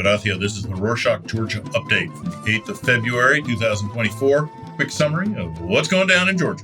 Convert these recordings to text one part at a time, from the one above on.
Gracias. This is the Rorshok, Georgia update from the 8th of February, 2024. Quick summary of what's going down in Georgia.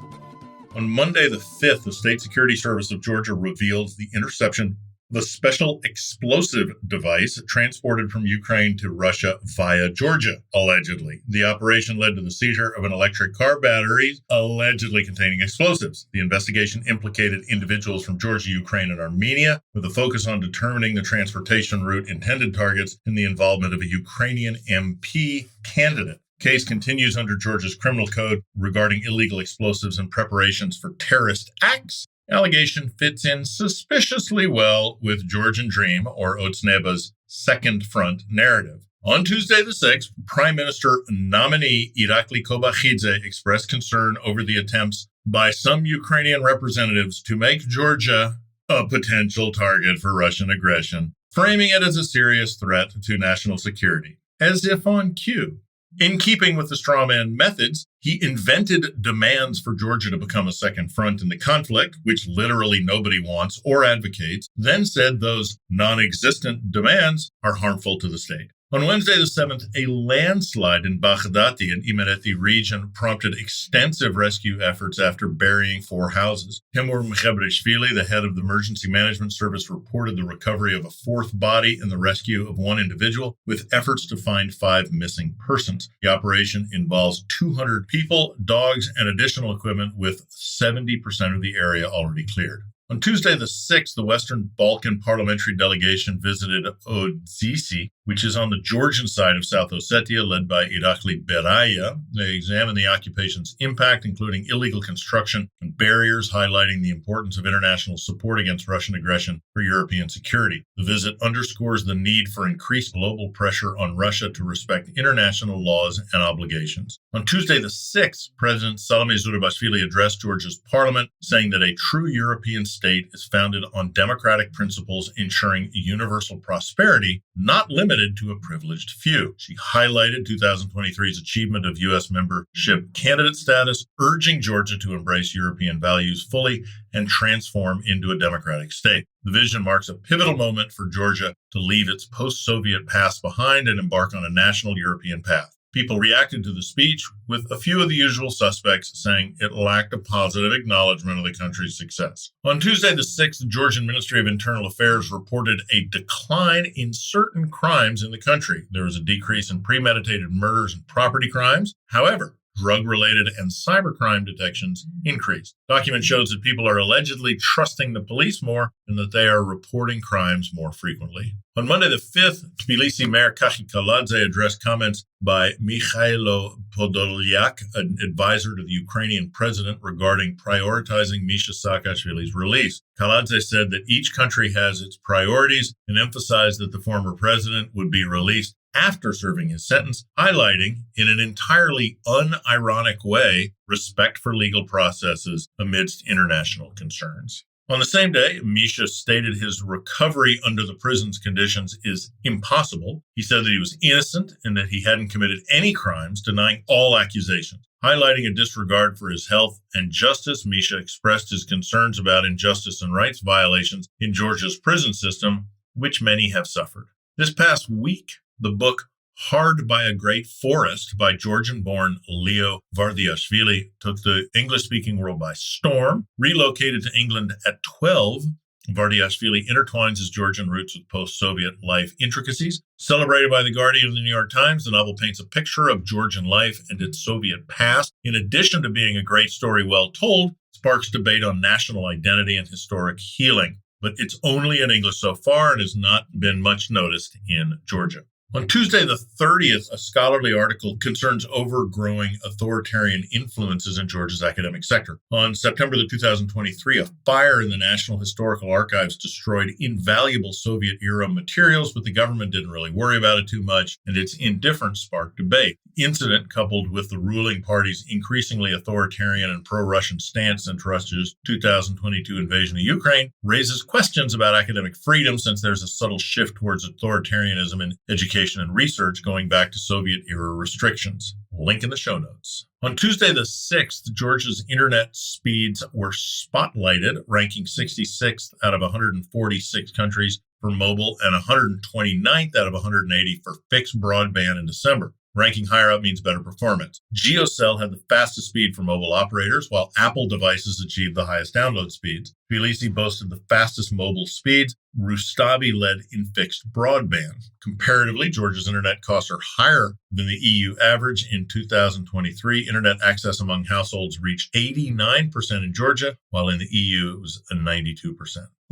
On Monday, the 5th, the State Security Service of Georgia reveals the interception of a special explosive device transported from Ukraine to Russia via Georgia, allegedly. The operation led to the seizure of an electric car battery, allegedly containing explosives. The investigation implicated individuals from Georgia, Ukraine, and Armenia, with a focus on determining the transportation route, intended targets, and the involvement of a Ukrainian MP candidate. Case continues under Georgia's criminal code regarding illegal explosives and preparations for terrorist acts. Allegation fits in suspiciously well with Georgian Dream, or Otsneba's Second Front narrative. On Tuesday the 6th, Prime Minister nominee Irakli Kobakhidze expressed concern over the attempts by some Ukrainian representatives to make Georgia a potential target for Russian aggression, framing it as a serious threat to national security, as if on cue. In keeping with the strawman methods, he invented demands for Georgia to become a second front in the conflict, which literally nobody wants or advocates, then said those non-existent demands are harmful to the state. On Wednesday the 7th, a landslide in Baghdati and Imereti region prompted extensive rescue efforts after burying 4 houses. Timur Mkhebrishvili, the head of the Emergency Management Service, reported the recovery of a 4th body and the rescue of 1 individual, with efforts to find 5 missing persons. The operation involves 200 people, dogs, and additional equipment, with 70% of the area already cleared. On Tuesday the 6th, the Western Balkan parliamentary delegation visited Odzisi, which is on the Georgian side of South Ossetia, led by Irakli Beraya. They examined the occupation's impact, including illegal construction and barriers, highlighting the importance of international support against Russian aggression for European security. The visit underscores the need for increased global pressure on Russia to respect international laws and obligations. On Tuesday the 6th, President Salome Zurabashvili addressed Georgia's parliament, saying that a true European state is founded on democratic principles ensuring universal prosperity, not limited to a privileged few. She highlighted 2023's achievement of U.S. membership candidate status, urging Georgia to embrace European values fully and transform into a democratic state. The vision marks a pivotal moment for Georgia to leave its post-Soviet past behind and embark on a national European path. People reacted to the speech, with a few of the usual suspects saying it lacked a positive acknowledgement of the country's success. On Tuesday the 6th, the Georgian Ministry of Internal Affairs reported a decline in certain crimes in the country. There was a decrease in premeditated murders and property crimes. However, drug-related and cybercrime detections increased. Document shows that people are allegedly trusting the police more and that they are reporting crimes more frequently. On Monday the 5th, Tbilisi Mayor Kachi Kaladze addressed comments by Mikhailo Podolyak, an advisor to the Ukrainian president, regarding prioritizing Misha Saakashvili's release. Kaladze said that each country has its priorities and emphasized that the former president would be released after serving his sentence, highlighting, in an entirely unironic way, respect for legal processes amidst international concerns. On the same day, Misha stated his recovery under the prison's conditions is impossible. He said that he was innocent and that he hadn't committed any crimes, denying all accusations. Highlighting a disregard for his health and justice, Misha expressed his concerns about injustice and rights violations in Georgia's prison system, which many have suffered. This past week, the book Hard by a Great Forest by Georgian-born Leo Vardiashvili took the English-speaking world by storm. Relocated to England at 12, Vardiashvili intertwines his Georgian roots with post-Soviet life intricacies. Celebrated by The Guardian and The New York Times, the novel paints a picture of Georgian life and its Soviet past. In addition to being a great story well told, it sparks debate on national identity and historic healing. But it's only in English so far and has not been much noticed in Georgia. On Tuesday the 30th, a scholarly article concerns overgrowing authoritarian influences in Georgia's academic sector. On September the 2023, a fire in the National Historical Archives destroyed invaluable Soviet-era materials, but the government didn't really worry about it too much, and its indifference sparked debate. The incident, coupled with the ruling party's increasingly authoritarian and pro-Russian stance since Russia's 2022 invasion of Ukraine, raises questions about academic freedom, since there's a subtle shift towards authoritarianism in education and research going back to Soviet-era restrictions. Link in the show notes. On Tuesday the 6th, Georgia's internet speeds were spotlighted, ranking 66th out of 146 countries for mobile and 129th out of 180 for fixed broadband in December. Ranking higher up means better performance. GeoCell had the fastest speed for mobile operators, while Apple devices achieved the highest download speeds. Tbilisi boasted the fastest mobile speeds. Rustavi led in fixed broadband. Comparatively, Georgia's internet costs are higher than the EU average. In 2023, internet access among households reached 89% in Georgia, while in the EU it was 92%.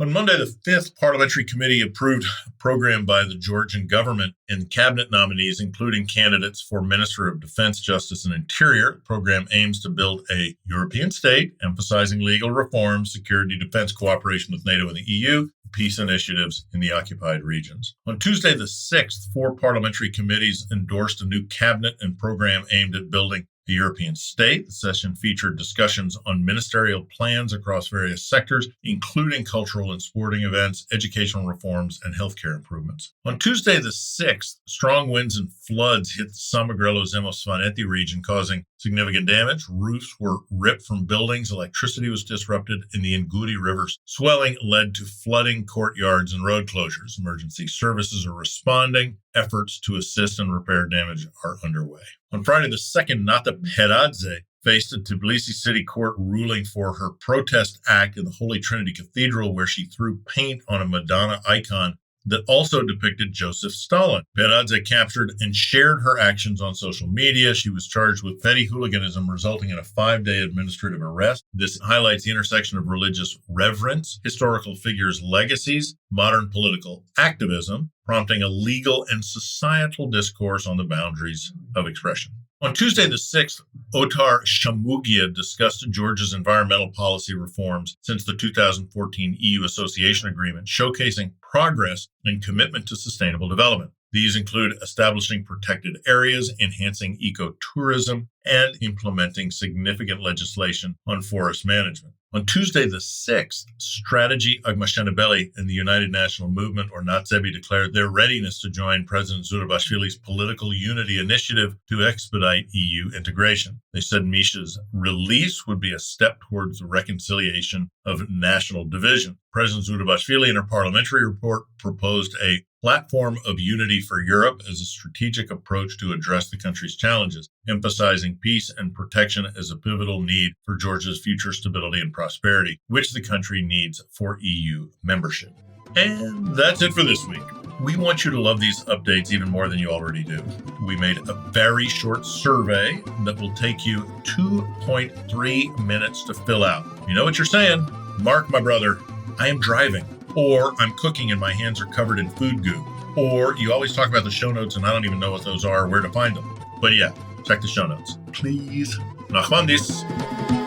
On Monday the 5th, Parliamentary Committee approved a program by the Georgian government and cabinet nominees, including candidates for Minister of Defense, Justice, and Interior. The program aims to build a European state, emphasizing legal reform, security, defense cooperation with NATO and the EU, peace initiatives in the occupied regions. On Tuesday the 6th, 4 parliamentary committees endorsed a new cabinet and program aimed at building the European state. The session featured discussions on ministerial plans across various sectors, including cultural and sporting events, educational reforms, and healthcare improvements. On Tuesday the 6th, strong winds and floods hit the Samogrelo-Zemosvaneti region, causing significant damage. Roofs were ripped from buildings, electricity was disrupted, and the Nguri River's swelling led to flooding courtyards and road closures. Emergency services are responding. Efforts to assist and repair damage are underway. On Friday the 2nd, Nata Peradze faced a Tbilisi city court ruling for her protest act in the Holy Trinity Cathedral, where she threw paint on a Madonna icon that also depicted Joseph Stalin. Peradze captured and shared her actions on social media. She was charged with petty hooliganism, resulting in a 5-day administrative arrest. This highlights the intersection of religious reverence, historical figures' legacies, modern political activism, prompting a legal and societal discourse on the boundaries of expression. On Tuesday the 6th, Otar Shamugia discussed Georgia's environmental policy reforms since the 2014 EU Association Agreement, showcasing progress and commitment to sustainable development. These include establishing protected areas, enhancing ecotourism, and implementing significant legislation on forest management. On Tuesday the 6th, Strategy Agmashanabeli and the United National Movement, or Natsebi, declared their readiness to join President Zurabashvili's political unity initiative to expedite EU integration. They said Misha's release would be a step towards the reconciliation of national division. President Zurabashvili, in her parliamentary report, proposed a platform of unity for Europe as a strategic approach to address the country's challenges, emphasizing peace and protection as a pivotal need for Georgia's future stability and prosperity, which the country needs for EU membership. And that's it for this week. We want you to love these updates even more than you already do. We made a very short survey that will take you 2.3 minutes to fill out. You know what you're saying? Mark, my brother, I am driving. Or I'm cooking and my hands are covered in food goo. Or you always talk about the show notes and I don't even know what those are or where to find them. But yeah, check the show notes. Please. Nachmandis.